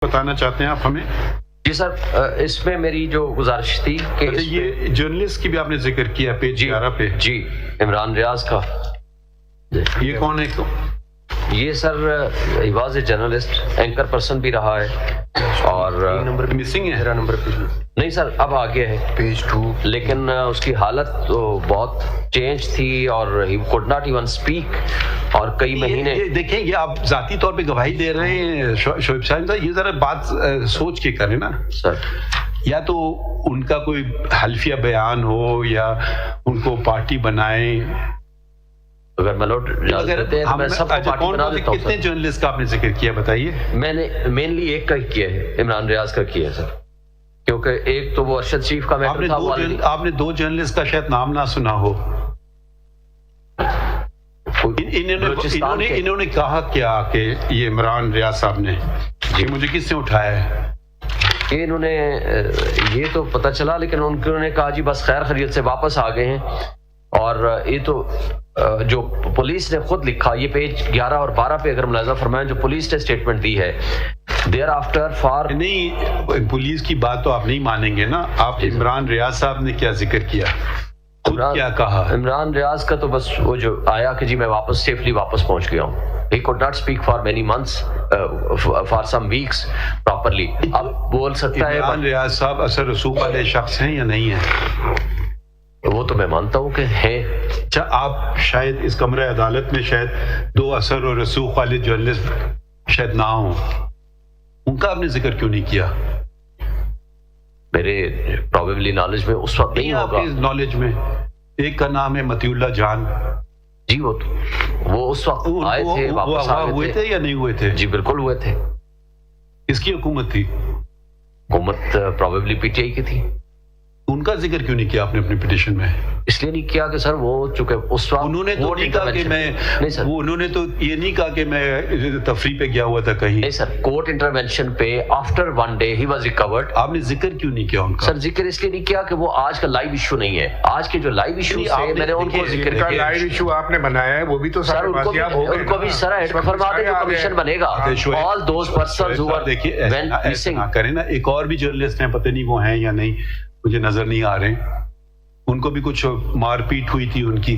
بتانا چاہتے ہیں آپ ہمیں؟ جی سر، اس میں میری جو گزارش تھی کہ یہ جرنلسٹ کی بھی آپ نے ذکر کیا پیج 11 پہ. جی، عمران ریاض کا. یہ کون ہے؟ یہ sir he was a journalist, anchor person بھی رہا ہے اور نمبر مسنگ ہے. میرا نمبر نہیں سر، اب آگے ہے پیج 2. لیکن اس کی حالت تو بہت چینج تھی اور he could not even speak اور کئی مہینے. دیکھیں یہ آپ ذاتی طور پہ گواہی دے رہے ہیں شعیب صاحب، یہ ذرا بات سوچ کے کریں نا سر. یا تو ان کا کوئی حلفیہ بیان ہو یا ان کو پارٹی بنائیں. اگر ملوٹ میں سب کو پارٹی بنا دیتا ہوں. کتنے جرنلسٹ کا آپ نے ذکر کیا بتائیے؟ میں نے مینلی ایک کا ہی کیا ہے، عمران ریاض کا کیا ہے سر، کیونکہ ایک تو وہ ارشد شریف کا میٹر تھا. آپ نے 2 جرنلسٹ کا شاید نام نہ سنا ہو. انہوں نے کہا کیا کہ یہ عمران ریاض صاحب نے جی مجھے کس نے اٹھایا ہے؟ انہوں نے یہ تو پتہ چلا، لیکن انہوں نے کہا جی بس خیر خیریت سے واپس آ گئے ہیں. اور یہ تو جو پولیس نے خود لکھا، یہ پیج 11 اور 12 پہ اگر ملاحظہ فرمائیں جو پولیس نے اسٹیٹمنٹ دی ہے دیر آفٹر فار. نہیں، پولیس کی بات تو آپ نہیں مانیں گے نا. آپ عمران ریاض صاحب نے کیا ذکر کیا، کیا کہا؟ عمران ریاض کا تو بس وہ جو آیا کہ جی میں واپس سیفلی واپس پہنچ گیا ہوں. He could not speak for many months, for some weeks properly. اب بول سکتا ہے. عمران ریاض صاحب اثر رسوخ والے شخص ہیں یا نہیں ہیں؟ وہ تو میں مانتا ہوں کہ ہیں. اچھا، آپ شاید اس کمرہ عدالت میں شاید 2 اثر اور رسوخ والے جرنلسٹ شاید نہ ہوں، ان کا آپ نے ذکر کیوں نہیں کیا؟ میرے پروبیبلی نالج میں اس وقت نہیں ہوگا. نالج میں ایک کا نام ہے مطیع اللہ جان. جی وہ اس وقت آئے تھے، واپس ہوئے تھے یا نہیں ہوئے تھے؟ جی بالکل ہوئے تھے. کس کی حکومت تھی؟ حکومت پروبیبلی پی ٹی آئی کی تھی. ان کا ذکر کیوں نہیں کیا آپ نے اپنی پٹیشن میں؟ اس لیے نہیں کیا کہ سر وہ چونکہ اس وقت انہوں نے تو نہیں کہا کہ میں نہیں سر، انہوں نے تو یہ نہیں کہا کہ میں تفریح پہ گیا ہوا تھا کہیں. نہیں سر، کورٹ انٹروینشن پہ آفٹر 1 day ہی واز ریکورڈ. آپ نے ذکر کیوں نہیں کیا ان کا؟ سر ذکر اس لیے نہیں کیا کہ وہ آج کا لائیو ایشو نہیں ہے. آج کے جو لائیو ایشو ہے میں نے ان کو ذکر کیا. لائیو ایشو آپ نے بنایا ہے وہ بھی تو سر ان کو بھی سر ایڈ فرما دیں جو کمیشن بنے گا. آل دوز پرسنز ہو دیکھیے ایسا نہ کریں نا. ایک اور بھی جرنلسٹ ہیں، پتہ نہیں وہ ہیں یا نہیں، مجھے نظر نہیں آ رہے. ان کو بھی کچھ مار پیٹ ہوئی تھی ان کی.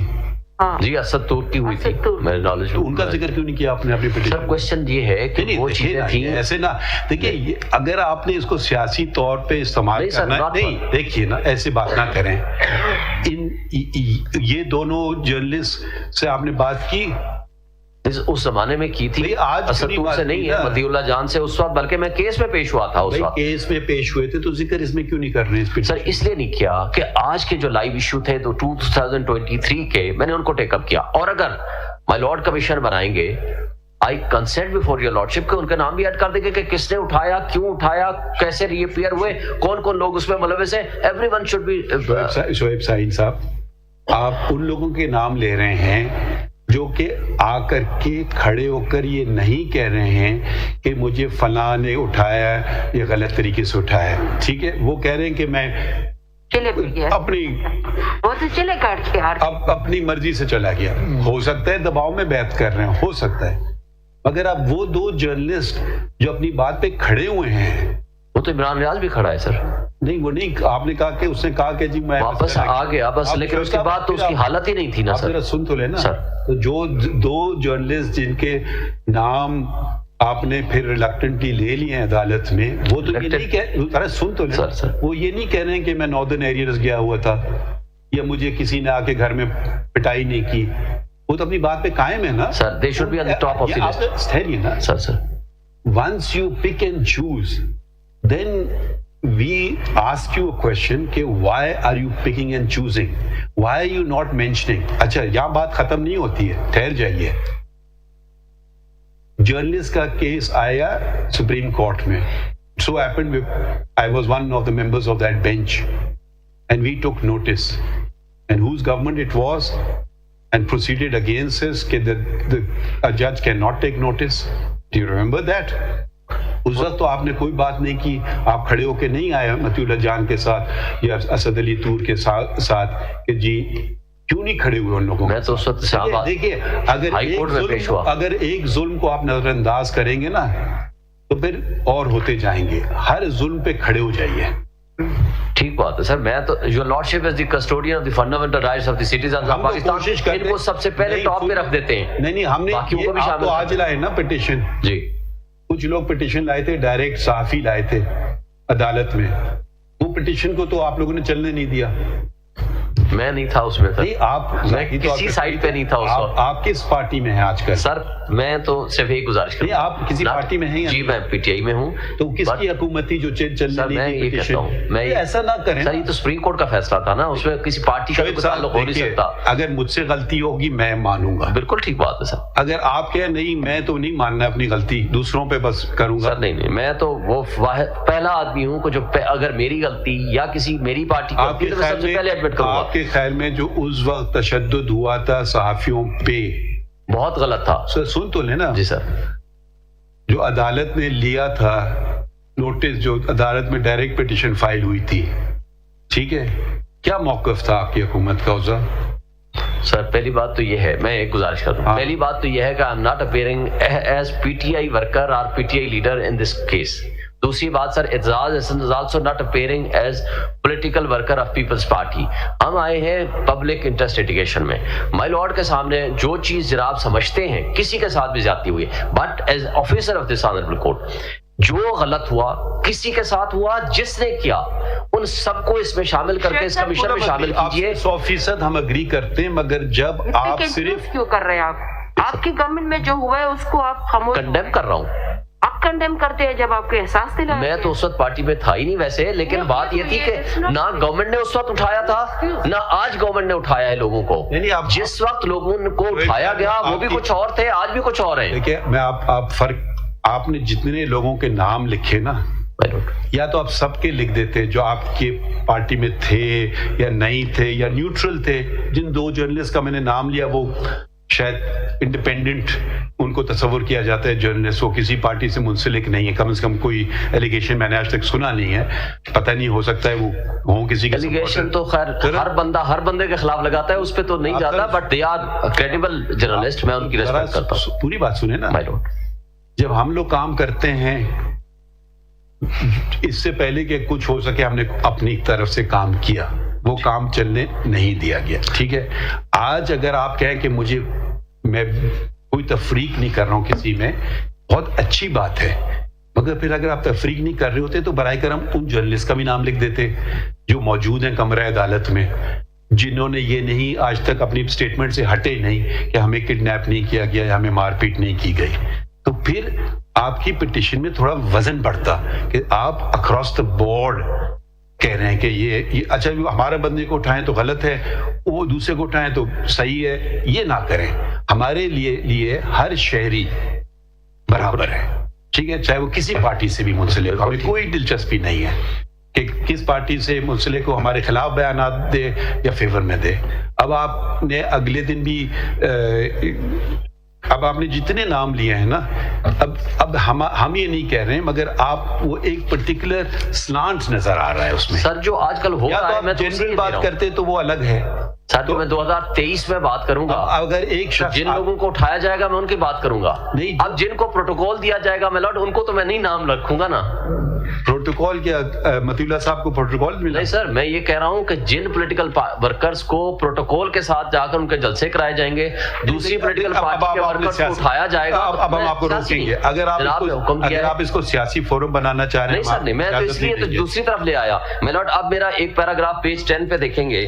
جی اسد تور کی ہوئی تھی میرے نالج میں. ان کا ذکر کیوں نہیں کیا آپ نے اپنی پٹیشن؟ سر کوشچن یہ ہے کہ وہ چیزیں تھیں ایسے نہ دیکھیے. اگر آپ نے اس کو سیاسی طور پہ استعمال کرنا نہیں، دیکھیے نا ایسے بات نہ کریں. یہ دونوں جرنلسٹ سے آپ نے بات کی اس زمانے میں کی تھی. اسد تور سے نہیں ہے، مطیع اللہ جان سے اس وقت، بلکہ میں کیس میں پیش ہوا تھا اس وقت. کیس میں پیش ہوئے تھے تو ذکر اس میں کیوں نہیں کر رہے ہیں سر؟ اس لیے نہیں کیا کہ آج کے جو لائیو ایشو تھے تو 2023 کے میں نے ان کو ٹیک اپ کیا. اور اگر مائی لارڈ کمیشن بنائیں گے آئی کنسنٹ بفور یور لارڈشپ کہ ان کا نام بھی ایڈ کر دیں گے کہ کس نے اٹھایا، کیوں اٹھایا، کیسے ری اپیئر ہوئے، کون کون لوگ اس میں ملوث ہیں. Everyone should be. Shoaib Saeed صاحب، آپ ان لوگوں کے نام لے رہے ہیں جو کہ آ کر کے کھڑے ہو کر یہ نہیں کہہ رہے ہیں کہ مجھے فلاں نے اٹھایا یا غلط طریقے سے اٹھایا. ٹھیک ہے، وہ کہہ رہے ہیں کہ میں اپنی مرضی سے چلا گیا. ہو سکتا ہے دباؤ میں بیعت کر رہے ہیں، ہو سکتا ہے. مگر اب وہ 2 جرنلسٹ جو اپنی بات پہ کھڑے ہوئے ہیں، وہ تو عمران ریاض بھی کھڑا ہے سر. نہیں وہ نہیں، آپ نے کہا کہ اس نے کہا کہ جی میں واپس آ گیا بس، لیکن اس کے بعد تو اس کی حالت ہی نہیں تھی نا سر. سن تو لینا سر. تو جو 2 جرنلسٹ جن کے نام آپ نے پھر ریلکٹنٹلی لے لیے ہیں عدالت میں، وہ تو یہ نہیں کہہ، سن تو لینا سر، وہ یہ نہیں کہہ رہے ہیں کہ میں ناردرن ایریاز گیا ہوا تھا یا مجھے کسی نے آ کے گھر میں پٹائی نہیں کی. وہ تو اپنی بات پہ قائم ہے نا sir. They should be on the top of the list. ہے نا sir. Once you pick and choose then we ask you a question کہ why are you picking and choosing, why are you not mentioning. اچھا یہاں بات ختم نہیں ہوتی ہے، ٹھہر جائیے. جرنلسٹ کا کیس آیا سپریم کورٹ میں. so happened I was one of the members of that bench and we took notice and whose government it was and proceeded against us کہ a judge cannot take notice. do you remember that? اس وقت تو آپ نے کوئی بات نہیں کی. آپ کھڑے ہو کے نہیں آئے مطیع اللہ جان کے ساتھ یا اسد علی طور کے ساتھ کہ جی کیوں نہیں کھڑے ہوئے ان لوگوں. میں تو اس وقت دیکھیے اگر ایک ظلم کو آپ نظر انداز کریں گے نا تو پھر اور ہوتے جائیں گے. ہر ظلم پہ کھڑے ہو جائیے. ٹھیک بات ہے سر. میں تو your lordship is the custodian of the fundamental rights of the citizens of Pakistan, ان کو سب سے پہلے ٹاپ پہ رکھ دیتے ہیں. نہیں ہم نے باقیوں کو بھی شامل تو آج لائے نا پٹیشن. جی کچھ لوگ پٹیشن لائے تھے, ڈائریکٹ صحافی لائے تھے عدالت میں. وہ پٹیشن کو تو آپ لوگوں نے چلنے نہیں دیا. میں نہیں تھا اس میں سر. نہیں آپ میں کسی سائٹ پہ نہیں تھا اس وقت. آپ کس پارٹی میں ہیں آج کل؟ سر میں تو صرف ایک گزارش کروں. آپ کسی پارٹی میں ہیں؟ جی میں پی ٹی آئی میں ہوں. تو کس کی حکومت تھی جو چلنے نہیں دی پٹیشن؟ ایسا نہ کریں سر. یہ تو سپریم کورٹ کا فیصلہ تھا نا, اس میں کسی پارٹی کا تعلق ہو نہیں سکتا. اگر مجھ سے غلطی ہوگی میں مانوں گا. بالکل ٹھیک بات ہے سر. اگر آپ کہیں نہیں میں تو نہیں ماننا اپنی غلطی, دوسروں پہ بس کروں گا. سر نہیں میں تو وہ پہلا آدمی ہوں جو اگر میری غلطی یا کسی میری پارٹی کی غلطی تو میں سب سے پہلے ایڈمٹ کروں گا. آپ کے خیال میں جو اس وقت تشدد ہوا تھا صحافیوں پہ بہت غلط تھا؟ سن تو لینا. جی سر. جو عدالت نے لیا تھا نوٹس, جو عدالت میں ڈائریکٹ پٹیشن فائل ہوئی تھی, ٹھیک ہے, کیا موقف تھا آپ کی حکومت کا اس وقت؟ سر پہلی بات تو یہ ہے, میں ایک گزارش کرتا ہوں. پہلی بات تو یہ ہے کہ I am not appearing as P T I worker اور P T I leader in this case. دوسری بات sir, Aizaz Hassan is also not appearing as political worker of Peoples Party. ہم آئے ہیں پبلک انٹرسٹ لٹیگیشن میں. مائی لارڈ کے سامنے جو چیز جناب سمجھتے ہیں کسی کے ساتھ بھی زیادتی ہوئی, but as officer of this honourable court جو غلط ہوا کسی کے ساتھ ہوا, جس نے کیا ان سب کو اس میں شامل کر کے اس کمیشن میں شامل کیجیے. 100% ہم اگری کرتے ہیں, مگر جب آپ صرف کیوں کر رہے ہیں آپ کی گورنمنٹ میں جو ہوا ہے اس کو آپ خاموش کنڈیم کر رہا ہوں. آپ کنڈیم کرتے ہیں جب آپ کے احساس دلاتے ہیں. میں تو اس وقت پارٹی میں تھا ہی نہیں ویسے, لیکن بات یہ تھی کہ نہ گورنمنٹ نے اس وقت اٹھایا تھا نہ آج گورنمنٹ نے اٹھایا ہے لوگوں کو. جس وقت لوگوں کو اٹھایا گیا وہ بھی کچھ اور تھے, آج بھی کچھ اور ہیں. دیکھیں میں آپ فرق, آپ نے جتنے لوگوں کے نام لکھے نا, یا تو آپ سب کے لکھ دیتے جو آپ کے پارٹی میں تھے یا نہیں تھے یا نیوٹرل تھے. جن 2 جرنلسٹ کا میں نے نام لیا وہ شاید انڈیپینڈنٹ ان کو تصور کیا جاتا ہے جرنلسٹ, وہ کسی پارٹی سے منسلک نہیں ہے. کم سے کم کوئی ایلیگیشن میں نے آج تک سنا نہیں ہے. پتہ نہیں, ہو سکتا ہے وہ ہوں کسی کے ایلیگیشن تو خیر ہر بندے کے خلاف لگاتا ہے, اس پہ تو نہیں جاتا, but they are credible journalist. میں ان کی ریسپیکٹ کرتا ہوں. پوری بات سنیں نا. جب ہم لوگ کام کرتے ہیں, اس سے پہلے کہ کچھ ہو سکے ہم نے اپنی طرف سے کام کیا, وہ کام چلنے نہیں دیا گیا, ٹھیک ہے. آج اگر آپ کہیں کہ میں کوئی تفریق نہیں کر رہا ہوں کسی میں, بہت اچھی بات ہے, مگر پھر اگر آپ تفریق نہیں کر رہے ہوتے تو برائے کرم ان جرنلسٹ کا بھی نام لکھ دیتے جو موجود ہیں کمرہ عدالت میں, جنہوں نے یہ نہیں آج تک اپنی سٹیٹمنٹ سے ہٹے نہیں کہ ہمیں کڈنیپ نہیں کیا گیا یا ہمیں مار پیٹ نہیں کی گئی. تو پھر آپ کی پٹیشن میں تھوڑا وزن بڑھتا کہ آپ اکراس دا بورڈ کہہ رہے ہیں کہ یہ اچھا ہمارے بندے کو اٹھائیں تو غلط ہے, وہ دوسرے کو اٹھائیں تو صحیح ہے. یہ نہ کریں. ہمارے لیے ہر شہری برابر ہے, ٹھیک ہے, چاہے وہ کسی پارٹی سے بھی منسلک ہو. ہمیں کوئی دلچسپی نہیں ہے کہ کس پارٹی سے منسلک ہو, ہمارے خلاف بیانات دے یا فیور میں دے. اب آپ نے اگلے دن بھی اب آپ نے جتنے نام لیے ہیں نا, اب ہم یہ نہیں کہہ رہے ہیں, مگر آپ وہ ایک پرٹیکولر سلانٹ نظر آ رہا ہے اس میں. سر جو آج کل ہو رہا ہے, میں جنرل بات کرتے تو وہ الگ ہے. سر تو میں 2023 میں بات کروں گا. اگر ایک شخص جن لوگوں کو اٹھایا جائے گا میں ان کی بات کروں گا. اب جن کو پروٹوکول دیا جائے گا میلارڈ, ان کو تو میں نہیں نام رکھوں گا نا. پروٹوکول کیا مطیع اللہ صاحب کو پروٹوکول ملا؟ نہیں سر, میں یہ کہہ رہا ہوں کہ جن پولیٹیکل ورکرز کو پروٹوکول کے ساتھ جا کر ان کے جلسے کرائے جائیں گے, دوسری پولیٹیکل پارٹی کے ورکرز کو اٹھایا جائے گا. اب ہم آپ کو روکیں گے اگر آپ اس کو سیاسی فورم بنانا چاہ رہے ہیں. نہیں سر نہیں, میں تو اس لیے تو دوسری طرف لے آیا میلارڈ. اب میرا ایک پیراگراف پیج 10 پہ دیکھیں گے,